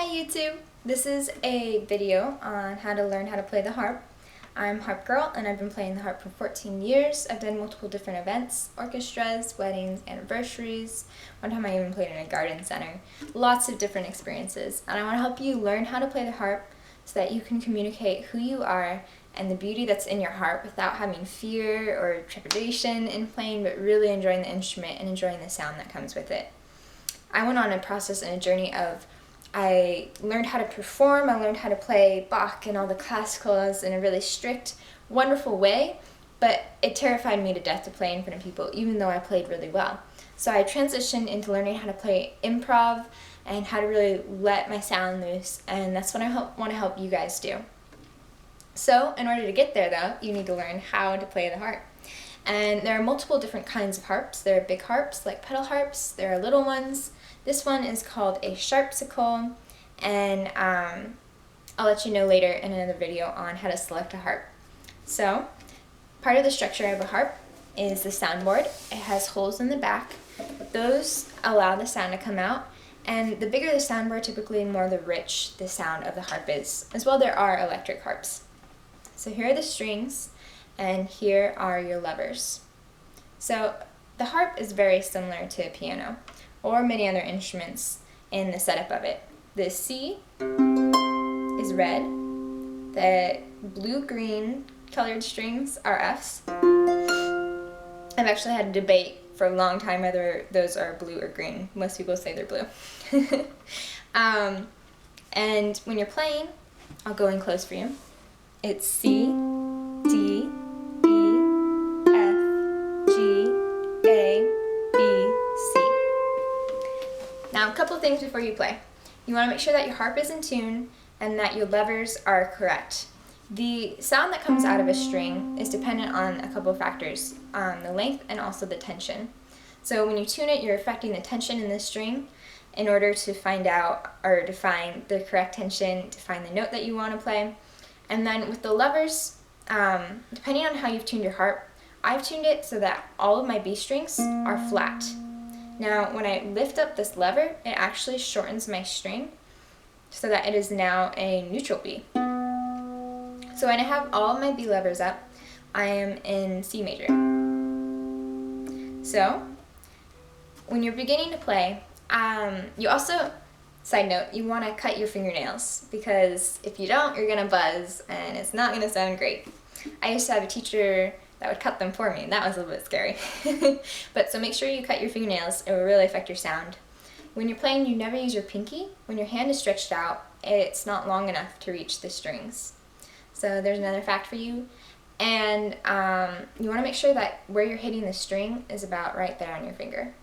Hi YouTube! This is a video on how to learn how to play the harp. I'm Harp Girl and I've been playing the harp for 14 years. I've done multiple different events, orchestras, weddings, anniversaries. One time I even played in a garden center. Lots of different experiences. And I want to help you learn how to play the harp so that you can communicate who you are and the beauty that's in your harp without having fear or trepidation in playing, but really enjoying the instrument and enjoying the sound that comes with it. I went on a process and a journey of I learned how to perform, I learned how to play Bach and all the classicals in a really strict, wonderful way, but it terrified me to death to play in front of people, even though I played really well. So I transitioned into learning how to play improv and how to really let my sound loose, and that's what I want to help you guys do. So in order to get there though, you need to learn how to play the harp. And there are multiple different kinds of harps. There are big harps like pedal harps, there are little ones. This one is called a sharpsicle, and I'll let you know later in another video on how to select a harp. So, part of the structure of a harp is the soundboard. It has holes in the back. Those allow the sound to come out, and the bigger the soundboard, typically more the rich the sound of the harp is. As well, there are electric harps. So here are the strings, and here are your levers. So the harp is very similar to a piano or many other instruments in the setup of it. The C is red, the blue-green colored strings are Fs. I've actually had a debate for a long time whether those are blue or green. Most people say they're blue. And when you're playing, I'll go in close for you. It's C, D, E, F, G, A, B, C. Now, a couple things before you play. You want to make sure that your harp is in tune and that your levers are correct. The sound that comes out of a string is dependent on a couple of factors, the length and also the tension. So when you tune it, you're affecting the tension in the string in order to find out or define the correct tension, to find the note that you want to play. And then with the levers, depending on how you've tuned your harp, I've tuned it so that all of my B strings are flat. Now, when I lift up this lever, it actually shortens my string so that it is now a neutral B. So when I have all my B levers up, I am in C major. So, when you're beginning to play, you also, side note, you want to cut your fingernails, because if you don't, you're going to buzz and it's not going to sound great. I used to have a teacher that would cut them for me, and that was a little bit scary. But so make sure you cut your fingernails, it will really affect your sound. When you're playing, you never use your pinky. When your hand is stretched out, it's not long enough to reach the strings. So there's another fact for you. And you want to make sure that where you're hitting the string is about right there on your finger.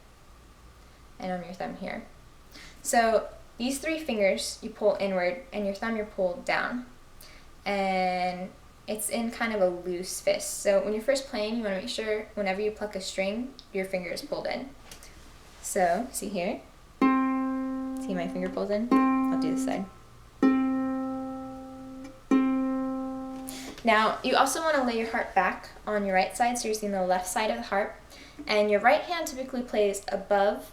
And on your thumb here. So these three fingers you pull inward, and your thumb you're pulled down. And it's in kind of a loose fist. So when you're first playing, you want to make sure whenever you pluck a string, your finger is pulled in. So, see here? See my finger pulls in? I'll do this side. Now, you also want to lay your harp back on your right side, so you're seeing the left side of the harp. And your right hand typically plays above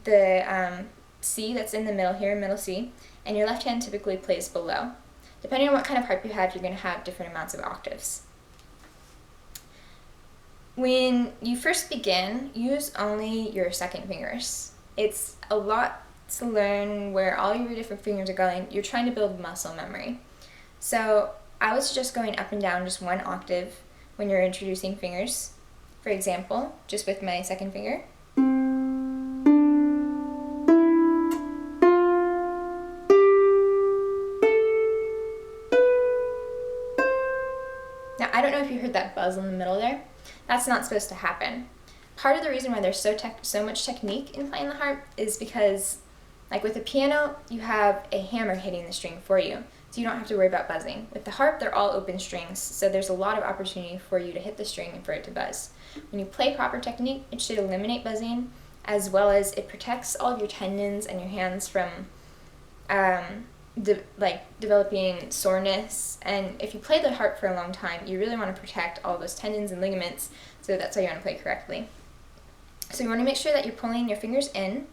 the C that's in the middle here, middle C, and your left hand typically plays below. Depending on what kind of harp you have, you're going to have different amounts of octaves. When you first begin, use only your second fingers. It's a lot to learn where all your different fingers are going. You're trying to build muscle memory. So I would suggest going up and down just one octave when you're introducing fingers. For example, just with my second finger. Now, I don't know if you heard that buzz in the middle there. That's not supposed to happen. Part of the reason why there's so much technique in playing the harp is because, like with a piano, you have a hammer hitting the string for you, so you don't have to worry about buzzing. With the harp, they're all open strings, so there's a lot of opportunity for you to hit the string and for it to buzz. When you play proper technique, it should eliminate buzzing, as well as it protects all of your tendons and your hands from developing soreness. And if you play the harp for a long time, you really want to protect all those tendons and ligaments, so that's how you want to play correctly. So you want to make sure that you're pulling your fingers in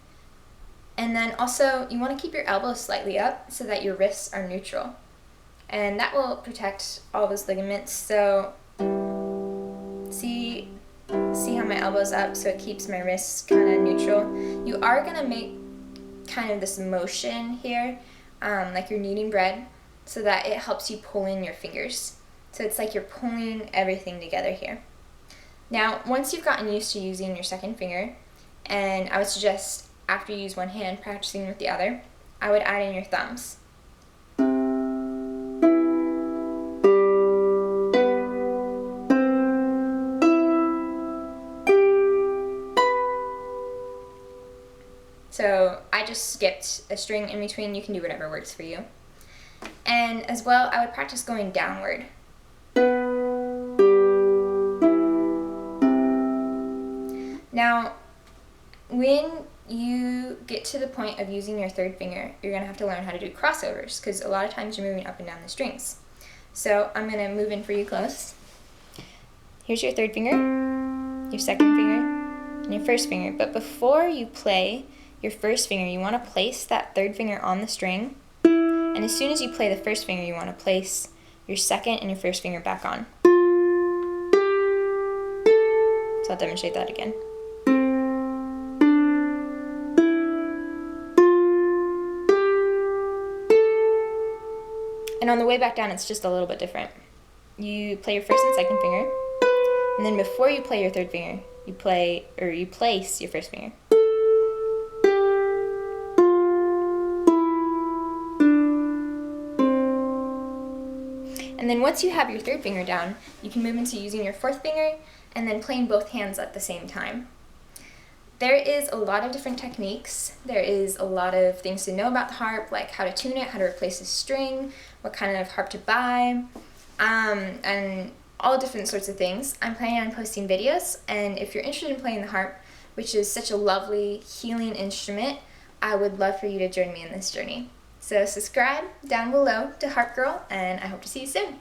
And then also you want to keep your elbows slightly up so that your wrists are neutral. And that will protect all those ligaments. So see how my elbow's up, so it keeps my wrists kind of neutral. You are going to make kind of this motion here, like you're kneading bread, so that it helps you pull in your fingers. So it's like you're pulling everything together here. Now, once you've gotten used to using your second finger, and I would suggest after you use one hand, practicing with the other, I would add in your thumbs. So I just skipped a string in between. You can do whatever works for you. And as well, I would practice going downward. Now, when you get to the point of using your third finger, you're going to have to learn how to do crossovers, because a lot of times you're moving up and down the strings. So I'm going to move in for you close. Here's your third finger, your second finger, and your first finger. But before you play your first finger, you want to place that third finger on the string. And as soon as you play the first finger, you want to place your second and your first finger back on. So I'll demonstrate that again. And on the way back down, it's just a little bit different. You play your first and second finger, and then before you play your third finger, you place your first finger. And then once you have your third finger down, you can move into using your fourth finger and then playing both hands at the same time. There is a lot of different techniques. There is a lot of things to know about the harp, like how to tune it, how to replace a string, what kind of harp to buy, and all different sorts of things. I'm planning on posting videos, and if you're interested in playing the harp, which is such a lovely, healing instrument, I would love for you to join me in this journey. So subscribe down below to Harp Girl, and I hope to see you soon.